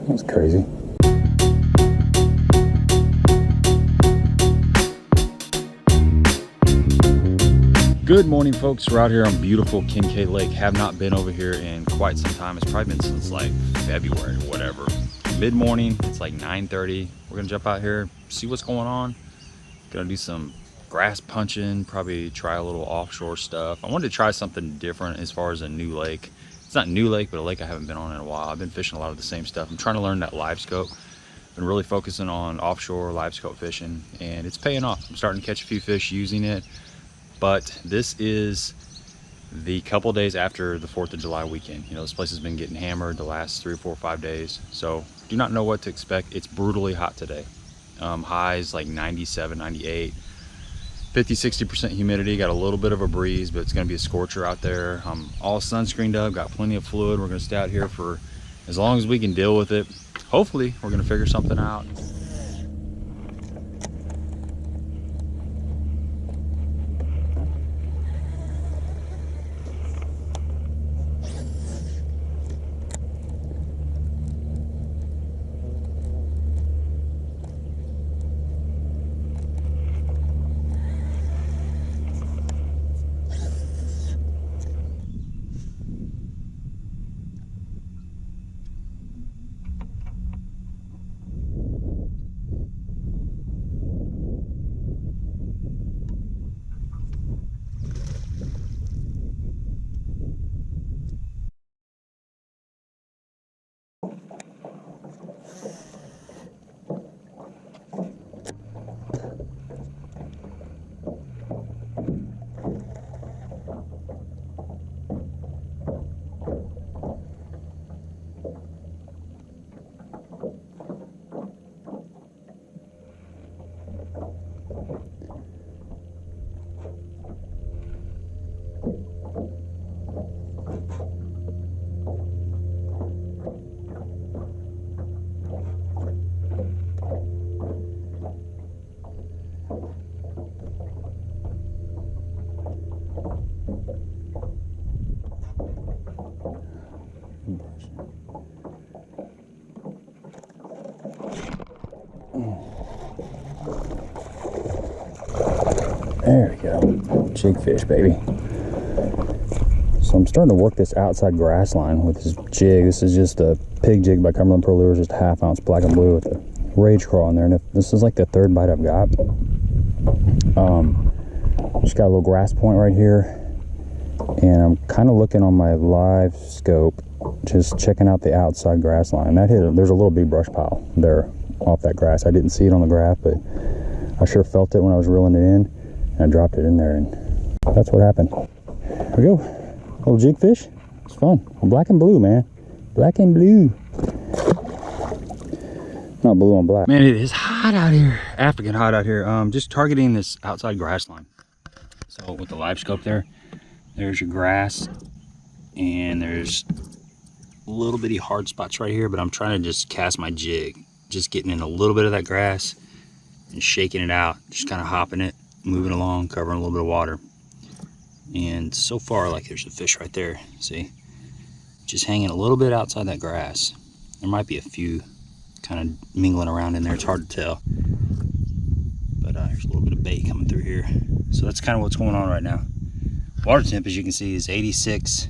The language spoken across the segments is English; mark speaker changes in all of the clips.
Speaker 1: That's crazy. Good morning, folks. We're out here on beautiful Kinkaid Lake. Have not been over here in quite some time. It's probably been since like February or whatever. Mid-morning, it's like 9:30. We're gonna jump out here, see what's going on. Gonna do some grass punching, probably try a little offshore stuff. I wanted to try something different as far as a new lake. It's not a new lake, but a lake I haven't been on in a while. I've been fishing a lot of the same stuff. I'm trying to learn that live scope. Been really focusing on offshore live scope fishing, and it's paying off. I'm starting to catch a few fish using it. But this is the couple days after the 4th of July weekend. You know, this place has been getting hammered the last 3 or 4 or 5 days. So do not know what to expect. It's brutally hot today. Highs like 97, 98, 50, 60% humidity. Got a little bit of a breeze, but it's gonna be a scorcher out there. I'm all sunscreened up, got plenty of fluid. We're gonna stay out here for as long as we can deal with it. Hopefully we're gonna figure something out. There we go, jig fish, baby. So I'm starting to work this outside grass line with this jig. This is just a pig jig by Cumberland Pro Lures, just a 1/2 ounce black and blue with a rage crawl in there. And if this is like the 3rd bite I've got. Just got a little grass point right here, and I'm kind of looking on my live scope, just checking out the outside grass line. That hit, there's a little big brush pile there off that grass. I didn't see it on the graph, but I sure felt it when I was reeling it in. I dropped it in there, and that's what happened. There we go. Little jig fish. It's fun. Black and blue, man. Black and blue. Not blue on black. Man, it is hot out here. African hot out here. Just targeting this outside grass line. So with the live scope there's your grass, and there's little bitty hard spots right here, but I'm trying to just cast my jig. Just getting in a little bit of that grass and shaking it out. Just kind of hopping it, moving along, covering a little bit of water. And so far, like, there's a fish right there, see? Just hanging a little bit outside that grass. There might be a few kind of mingling around in there, it's hard to tell. But there's a little bit of bait coming through here. So that's kind of what's going on right now. Water temp, as you can see, is 86,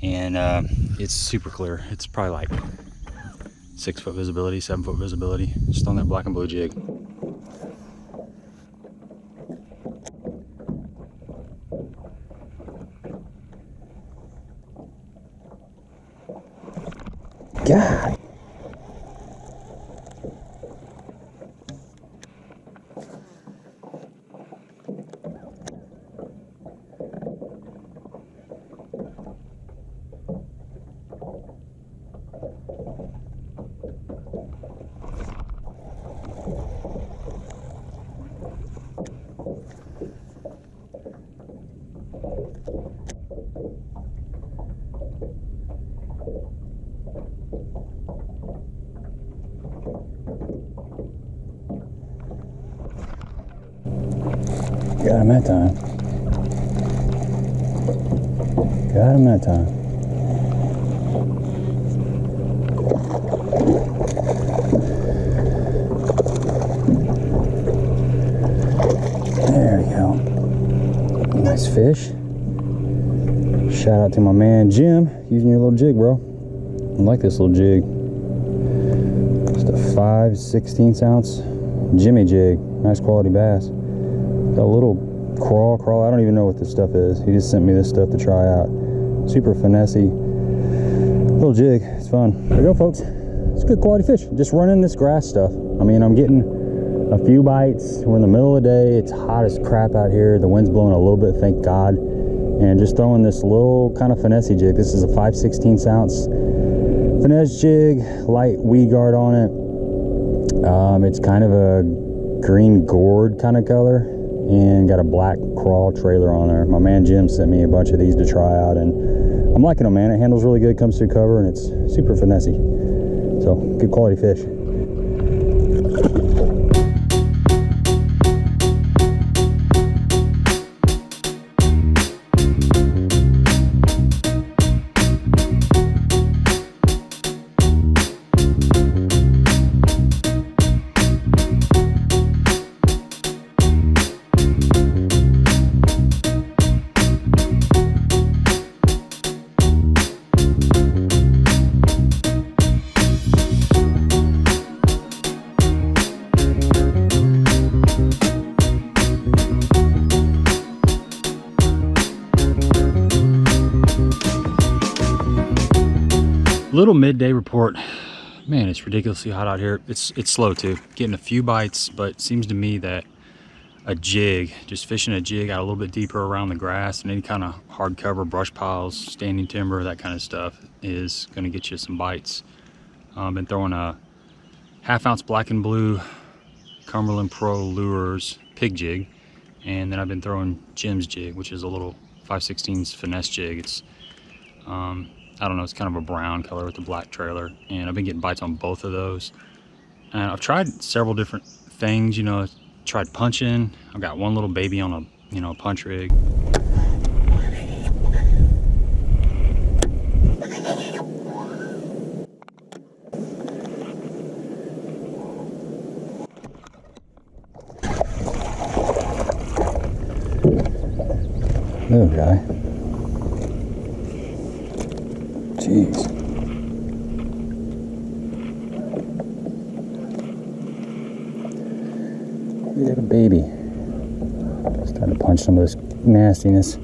Speaker 1: and it's super clear. It's probably like 6 foot visibility, 7 foot visibility, just on that black and blue jig. God. Got him that time. Got him that time. fish. Shout out to my man Jim, using your little jig, bro. I like this little jig. Just a 5/16 ounce Jimmy jig. Nice quality bass. Got a little crawl. I don't even know what this stuff is. He just sent me this stuff to try out. Super finessey little jig. It's fun. There you go, folks. It's good quality fish. Just running this grass stuff. I mean, I'm getting a few bites. We're in the middle of the day. It's hot as crap out here. The wind's blowing a little bit, thank God. And just throwing this little kind of finessey jig. This is a 5/16 ounce finesse jig, light weed guard on it. It's kind of a green gourd kind of color and got a black crawl trailer on there. My man Jim sent me a bunch of these to try out, and I'm liking them, man. It handles really good, comes through cover, and it's super finessey. So good quality fish. Little midday report. Man, it's ridiculously hot out here. It's slow too. Getting a few bites, but it seems to me that a jig, just fishing a jig out a little bit deeper around the grass and any kind of hard cover, brush piles, standing timber, that kind of stuff is going to get you some bites. I've been throwing a 1/2 ounce black and blue Cumberland Pro Lures pig jig, and then I've been throwing Jim's jig, which is a little 5/16 finesse jig. It's I don't know, it's kind of a brown color with the black trailer, and I've been getting bites on both of those. And I've tried several different things, you know. Tried punching. I've got one little baby on a, you know, punch rig. Little guy. Jeez. Little baby. Starting to punch some of this nastiness.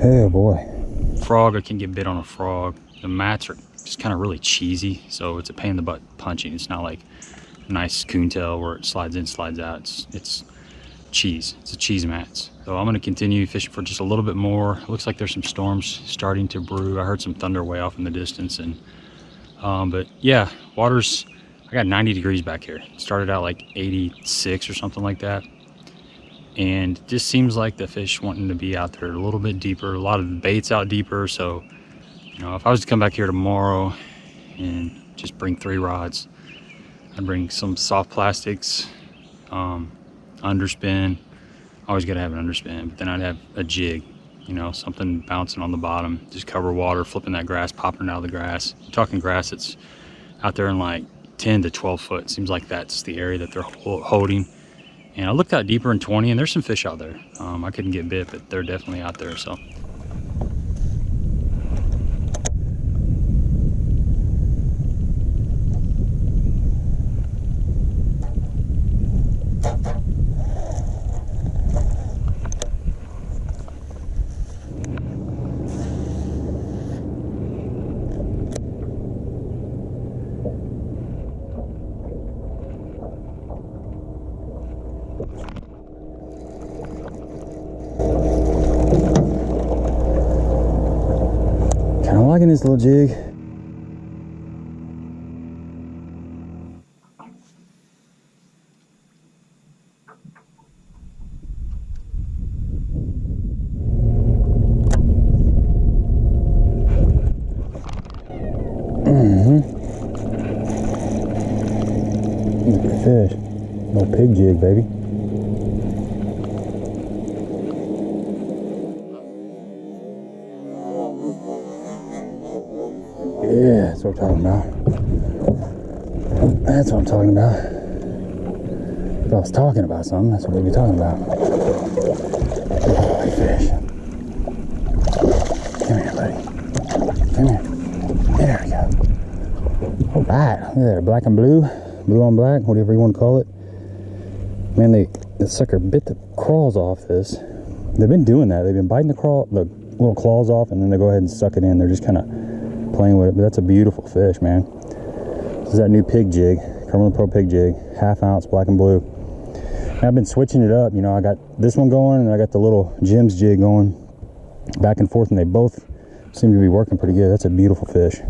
Speaker 1: Oh boy. Frog, I can get bit on a frog. The mats are just kind of really cheesy, so it's a pain in the butt punching. It's not like a nice coontail where it slides in, slides out. It's cheese. It's a cheese mats. So I'm going to continue fishing for just a little bit more. It looks like there's some storms starting to brew. I heard some thunder way off in the distance, and but yeah, water's, I got 90 degrees back here. It started out like 86 or something like that, and it just seems like the fish wanting to be out there a little bit deeper. A lot of the baits out deeper. So, you know, if I was to come back here tomorrow and just bring 3 rods, I'd bring some soft plastics, underspin. Always gotta have an underspin, but then I'd have a jig, you know, something bouncing on the bottom, just cover water, flipping that grass, popping it out of the grass. I'm talking grass that's out there in like 10 to 12 foot. Seems like that's the area that they're holding. And I looked out deeper in 20, and there's some fish out there. I couldn't get bit, but they're definitely out there. So I'm liking this little jig. Look at the fish. Little pig jig, baby. Yeah, that's what I'm talking about. That's what I'm talking about. If I was talking about something, that's what we'd be talking about.
Speaker 2: quality fish. Come here, buddy. Come here. There we go. All right, look at there, black and blue, blue on black, whatever you want to call it. Man, the sucker bit the claws off this. They've been doing that. They've been biting the little claws off, and then they go ahead and suck it in. They're just kind of playing with it, but that's a beautiful fish, man. This is that new pig jig, Cumberland Pro pig jig, 1/2 ounce, black and blue. And I've been switching it up. You know, I got this one going, and I got the little JIGS jig going back and forth, and they both seem to be working pretty good. That's a beautiful fish.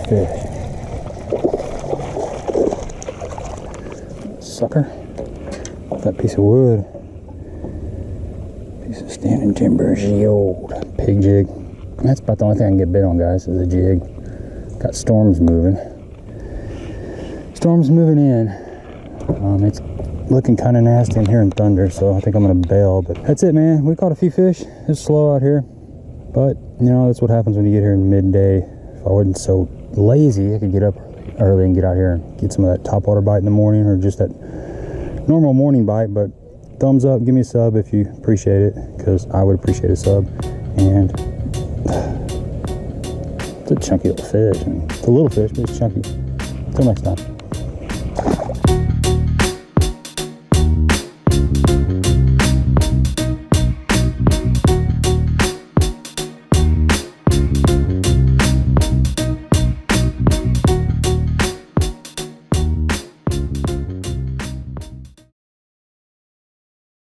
Speaker 2: Fish. Sucker. That piece of wood. Piece of standing timber. The old pig jig. That's about the only thing I can get bit on, guys, is a jig. Got storms moving. Storms moving in. It's looking kind of nasty. I'm hearing thunder, so I think I'm going to bail. But that's it, man. We caught a few fish. It's slow out here. But, you know, that's what happens when you get here in midday. If I wasn't so lazy, I could get up early and get out here and get some of that topwater bite in the morning, or just that normal morning bite. But thumbs up, give me a sub if you appreciate it, because I would appreciate a sub. And it's a chunky little fish. I mean, it's a little fish, but it's chunky. Until next time.